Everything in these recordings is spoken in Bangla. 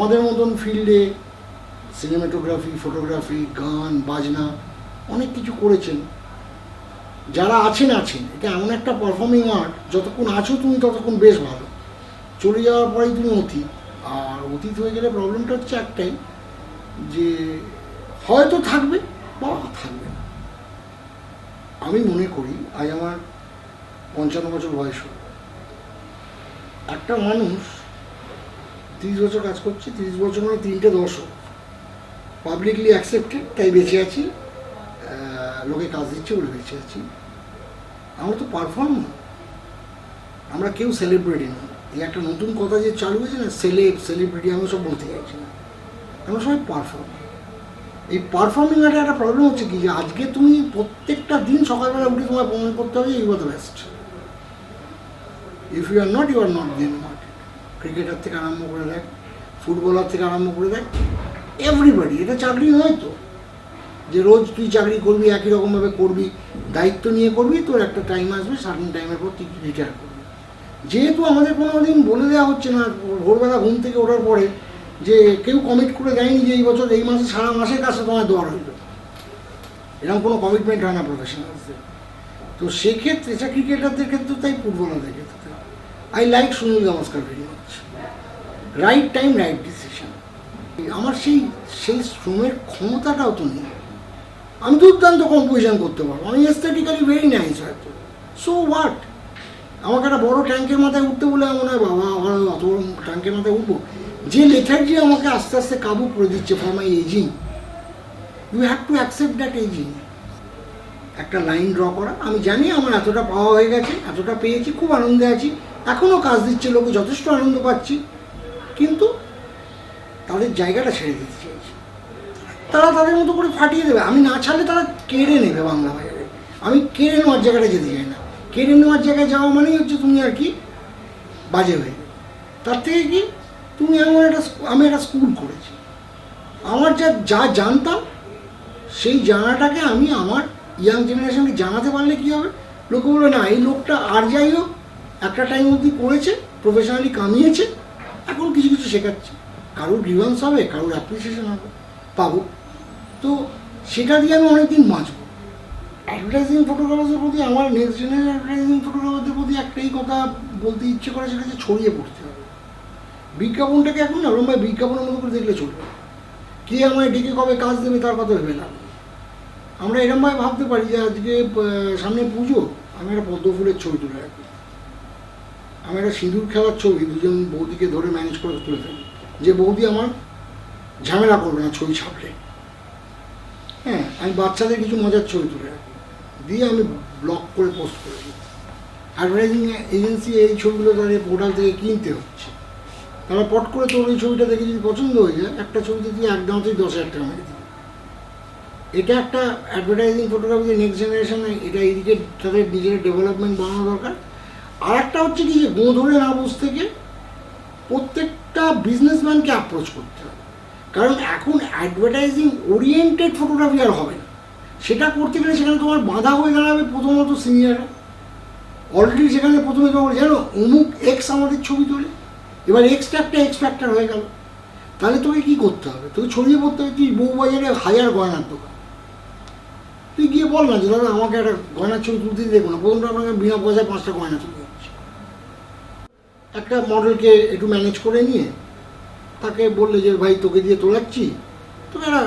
আমাদের মতন ফিল্ডে সিনেমাটোগ্রাফি, ফটোগ্রাফি, গান, বাজনা অনেক কিছু করেছেন। যারা আছেন এটা এমন একটা পারফর্মিং আর্ট, যতক্ষণ আছো তুমি ততক্ষণ বেশ ভালো, চলে যাওয়ার পরেই তুমি অতীত। আর অতীত হয়ে গেলে প্রবলেমটা হচ্ছে একটাই, যে হয়তো থাকবে বা থাকবে না। আমি মনে করি আজ আমার 55 বছর বয়স হল। একটা মানুষ 30 বছর কাজ করছে, 30 বছর মানে 3টে দশক পাবলিকলি অ্যাকসেপ্টেড, তাই বেঁচে আছি, লোকে কাজ দিচ্ছে বলে বেঁচে আছি। আমরা তো পারফর্ম না, আমরা কেউ সেলিব্রিটি না। এই একটা নতুন কথা যে চালু হয়েছে না, সেলিব্রিটি, আমি সব বলতে চাইছি না, আমরা সবাই পারফর্ম। এই পারফর্মিং একটা প্রবলেম হচ্ছে কি, যে আজকে তুমি প্রত্যেকটা দিন সকালবেলা উঠে তোমার প্রমাণ করতে হবে you are the best. If you are not then not. Cricketer থেকে আরম্ভ করে দেখ, ফুটবলার থেকে আরম্ভ করে দেখ, এভরিবডি। এটা চাকরি নয় তো যে রোজ তুই চাকরি করবি, একই রকমভাবে করবি, দায়িত্ব নিয়ে করবি, তোর একটা টাইম আসবে, সার্টেন টাইমের পর তুই রিটায়ার করবি। যেহেতু আমাদের কোনো দিন বলে দেওয়া হচ্ছে না ভোরবেলা ঘুম থেকে ওঠার পরে, যে কেউ কমিট করে দেয়নি যে এই বছর এই মাসে সারা মাসের কাছে তোমার দেওয়া হইল, এরকম কোনো কমিটমেন্ট হয় না প্রফেশনালসদের। তো সেক্ষেত্রে ক্রিকেটারদের ক্ষেত্রে তাই, ফুটবলারদের ক্ষেত্রে I like Sunil Gavaskar very much. Right time, right decision. আমার সেই শ্রমের ক্ষমতাটাও তো নেই। আমি দুর্দান্ত কম্পোজিশন করতে পারবো, আমি এস্থেটিক্যালি ভেরি নাইস হয়তো, সো হোয়াট। আমাকে একটা বড় ট্যাঙ্কের মাথায় উঠতে বলে মনে হয় বাবা অত বড় ট্যাঙ্কের মাথায় উঠবো। যে লেথার্জি আমাকে আস্তে আস্তে কাবু করে দিচ্ছে for my ageing, you have to accept that ageing. একটা লাইন ড্র করা, আমি জানি আমার এতটা পাওয়া হয়ে গেছে, এতটা পেয়েছি, খুব আনন্দে আছি, এখনও কাজ দিচ্ছে লোকে, যথেষ্ট আনন্দ পাচ্ছি, কিন্তু তাদের জায়গাটা ছেড়ে দিতে চাইছি। তারা তাদের মতো করে ফাটিয়ে দেবে, আমি না ছাড়লে তারা কেড়ে নেবে বাংলা বাজারে। আমি কেড়ে নেওয়ার জায়গাটা যেতে চাই না। কেড়ে নেওয়ার জায়গায় যাওয়া মানেই হচ্ছে তুমি আর কি বাজে হয়ে যাবে। তার থেকে কি, তুমি আমি একটা স্কুল করেছি, আমার যা জানতাম সেই জানাটাকে আমি আমার ইয়াং জেনারেশনকে জানাতে পারলে কী হবে, লোকে বলবে না এই লোকটা আর যাই হোক একটা টাইম অবধি করেছে, প্রফেশনালি কামিয়েছে, এখন কিছু কিছু শেখাচ্ছে। কারোর গ্রিভান্স হবে, কারোর অ্যাপ্রিসিয়েশন হবে, পাবো, তো সেটা দিয়ে আমি অনেকদিন বাঁচবো। অ্যাডভার্টাইজিং ফটোগ্রাফারদের প্রতি, আমার নেক্সট জেনারেশন অ্যাডভার্টাইজিং ফটোগ্রাফারদের প্রতি একটাই কথা বলতে ইচ্ছে করে, সেটা হচ্ছে ছড়িয়ে পড়তে হবে। বিজ্ঞাপনটাকে এখন না ওরম বিজ্ঞাপনের মতো করে দেখলে চলবে। কে আমায় ডেকে কবে কাজ দেবে তার কথা ভেবে না। আমরা এরমভাবে ভাবতে পারি যে আজকে সামনে পুজো, আমি একটা পদ্ম ফুলের ছবি তুলে রাখি, আমি একটা সিঁদুর খেলার ছবি দুজন বৌদিকে ধরে ম্যানেজ করে তুলে ফেলি, যে বৌদি আমার ঝামেলা করবে না ছবি ছাপলে। হ্যাঁ, আমি বাচ্চাদের কিছু মজার ছবি তুলে রাখি, দিয়ে আমি ব্লক করে পোস্ট করে দিই। অ্যাডভার্টাইজিং এজেন্সি এই ছবিগুলো তাদের পোর্টাল থেকে কিনতে হচ্ছে, তারা পট করে তোর ওই ছবিটা দেখে যদি পছন্দ হয়ে যায়, একটা ছবিতে দিয়ে একদমতেই 10,000 টাকা মেরে দিই। এটা একটা অ্যাডভার্টাইজিং ফটোগ্রাফিতে নেক্সট জেনারেশনে এটা এইদিকে তাদের নিজের ডেভেলপমেন্ট বানানো দরকার। আর একটা হচ্ছে কি, যে গো ধরে না বসে থেকে প্রত্যেকটা বিজনেসম্যানকে অ্যাপ্রোচ করতে হবে। কারণ এখন অ্যাডভার্টাইজিং ওরিয়েন্টেড ফটোগ্রাফি আর হবে না। সেটা করতে গেলে সেখানে তোমার বাধা হয়ে দাঁড়াবে প্রথমত সিনিয়ররা। অলরেডি সেখানে প্রথমে তোমার জানো অমুক এক্স আমাদের ছবি তোলে, এবার এক্সটা একটা এক্স ফ্যাক্টর হয়ে গেল, তাহলে তোকে কী করতে হবে, তোকে ছড়িয়ে পড়তে হবে। তুই বউবাজারে 1000 গয়নার দোকান, তুই গিয়ে বল না যে দাদা আমাকে একটা গয়নার ছবি তুলতে দেখো না, প্রথমটা আপনাকে বিনা পয়সায় 5টা গয়না তুলে দিচ্ছে। একটা মডেলকে একটু ম্যানেজ করে নিয়ে তাকে বললে যে ভাই তোকে দিয়ে তোলাচ্ছি, তোকে একটা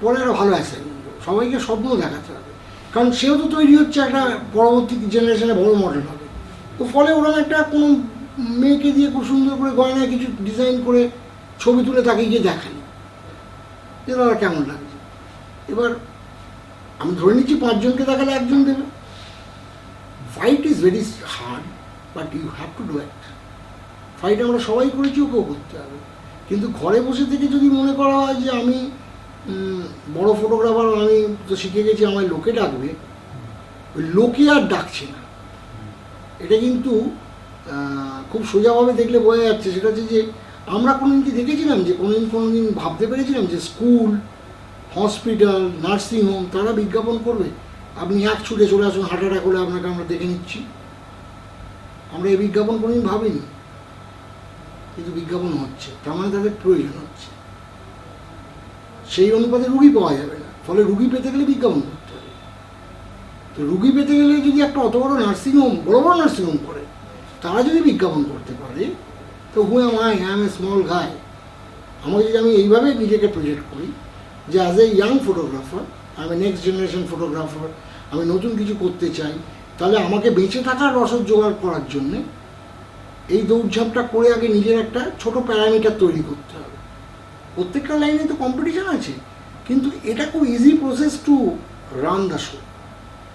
পরে একটা ভালো অ্যাসাইনমেন্ট, সবাইকে স্বপ্ন দেখাতে হবে। কারণ সেও তো তৈরি হচ্ছে একটা পরবর্তী জেনারেশনে বড় মডেল হবে। তো ফলে ওরকম একটা কোনো মেয়েকে দিয়ে খুব সুন্দর করে গয়নায় কিছু ডিজাইন করে ছবি তুলে তাকে গিয়ে দেখাই যে দাদা কেমন লাগছে। এবার আমি ধরে নিচ্ছি 5 জনকে দেখালে 1 জন দেবে। Fight is very hard, but you have to do it. Fight আমরা সবাই করেছি, ওকেও করতে হবে। কিন্তু ঘরে বসে থেকে যদি মনে করা হয় যে আমি বড় ফটোগ্রাফার, আমি তো শিখে গেছি আমায় লোকে ডাকবে, ওই লোকে আর ডাকছে না। এটা কিন্তু খুব সোজাভাবে দেখলে বোঝা যাচ্ছে। সেটা হচ্ছে যে আমরা কোনোদিন কি দেখেছিলাম যে কোনোদিন ভাবতে পেরেছিলাম যে স্কুল, হসপিটাল, নার্সিংহোম তারা বিজ্ঞাপন করবে আপনি এক ছুটে চলে আসুন, হার্ট অ্যাটাক হলে আপনাকে আমরা দেখে নিচ্ছি। আমরা এই বিজ্ঞাপন কোনোদিন ভাবিনি। কিন্তু বিজ্ঞাপন হচ্ছে, তার মানে তাদের প্রয়োজন হচ্ছে। সেই অনুপাতে রুগী পাওয়া যাবে না, ফলে রুগী পেতে গেলে বিজ্ঞাপন করতে হবে। তো রুগী পেতে গেলে যদি একটা অত বড় নার্সিংহোম, বড় বড় নার্সিংহোম করে, তারা যদি বিজ্ঞাপন করতে পারে, তো who am I am a small guy. আমাকে যদি আমি এইভাবে নিজেকে প্রজেক্ট করি যে অ্যাজ এ ইয়াং ফটোগ্রাফার, আমি নেক্সট জেনারেশন ফটোগ্রাফার, আমি নতুন কিছু করতে চাই, তাহলে আমাকে বেঁচে থাকার রসদ জোগাড় করার জন্যে এই দৌড়ঝাঁপটা করে আগে নিজের একটা ছোট প্যারামিটার তৈরি করতে হবে। প্রত্যেকটা লাইনে তো কম্পিটিশান আছে, কিন্তু এটা খুব easy process to run the show.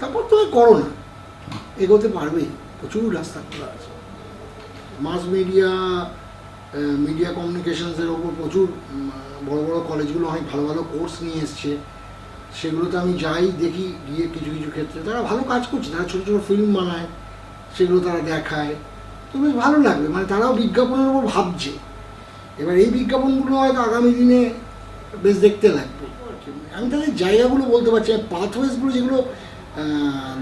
তারপর তুমি করো না, এগোতে পারবেই, প্রচুর রাস্তা খোলা আছে। মাস মিডিয়া, মিডিয়া কমিউনিকেশনসের ওপর প্রচুর বড় বড় কলেজগুলো অনেক ভালো ভালো কোর্স নিয়ে এসছে, সেগুলোতে আমি যাই দেখি গিয়ে কিছু কিছু ক্ষেত্রে তারা ভালো কাজ করছে, তারা ছোটো ছোটো ফিল্ম বানায়, সেগুলো তারা দেখায়, তো বেশ ভালো লাগবে। মানে তারাও বিজ্ঞাপনের উপর ভাবছে। এবার এই বিজ্ঞাপনগুলো হয়তো আগামী দিনে বেশ দেখতে লাগবে। আমি তাদের জায়গাগুলো বলতে পারছি, পাথওয়েজগুলো যেগুলো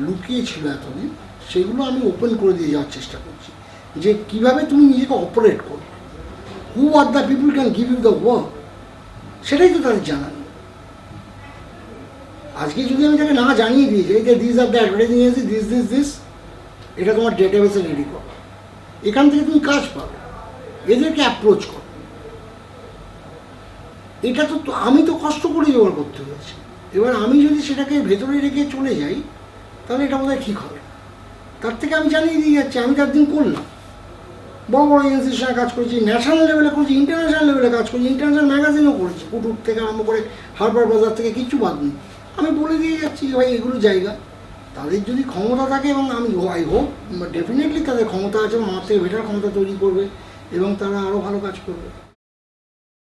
লুকিয়ে ছিল এতদিন, সেগুলো আমি ওপেন করে দিয়ে যাওয়ার চেষ্টা করছি, যে কীভাবে তুমি নিজেকে অপারেট করবে, who are the people can give you the work, সেটাই তো তাদের জানা নেই। আজকে যদি আমি তাকে না জানিয়ে দিই যে this are the advertising agency, this, এটা তোমার ডেটাবেসে রেডি করো, এখান থেকে তুমি কাজ পাবে, এদেরকে অ্যাপ্রোচ করো। এটা তো আমি তো কষ্ট করে জোগাড় করতে হয়েছে। এবার আমি যদি সেটাকে ভেতরে রেখে চলে যাই, তাহলে এটা বোধহয় ঠিক হবে। তার থেকে আমি জানিয়ে দিয়ে যাচ্ছি, আমি তার দিন করলাম, বড় বড় এজেন্সির সঙ্গে কাজ করেছি, ন্যাশনাল লেভেলে করেছি, ইন্টারন্যাশনাল লেভেলে কাজ করেছি, ইন্টারন্যাশনাল ম্যাগাজিনও করেছি, কুটুর থেকে আরম্ভ করে হারবার বাজার থেকে কিচ্ছু বাদ নেই। আমি বলে দিয়ে যাচ্ছি যে ভাই এগুলো জায়গা, তাদের যদি ক্ষমতা থাকে, এবং আমি আই হোপ ডেফিনেটলি তাদের ক্ষমতা আছে, এবং আমার থেকে বেটার ক্ষমতা তৈরি করবে, এবং তারা আরও ভালো কাজ করবে।